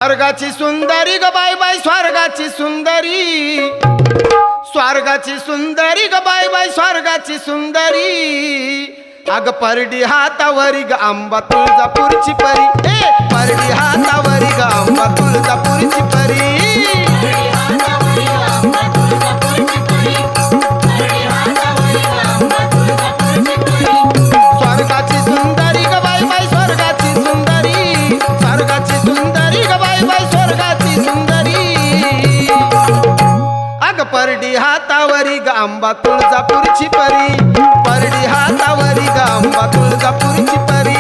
स्वर्गाची सुंदरी ग bye bye स्वर्गाची सुंदरी, स्वर्गाची सुंदरी ग bye bye स्वर्गाची सुंदरी। अग परडी हातावरी ग आंबा तुळजापूरची परी, ए परडी हातावरी ग आंबा तुळजापूरची परी। स्वर्गाची सुंदरी ग बाय बाय स्वर्गाची सुंदरी, स्वर्गाची सुंदरी ग बाय बाय स्वर्गाची सुंदरी। अग परडी हातावरी ग आंबा तुळजापूरची परी, परडी हातावरी ग आंबा तुळजापूरची परी।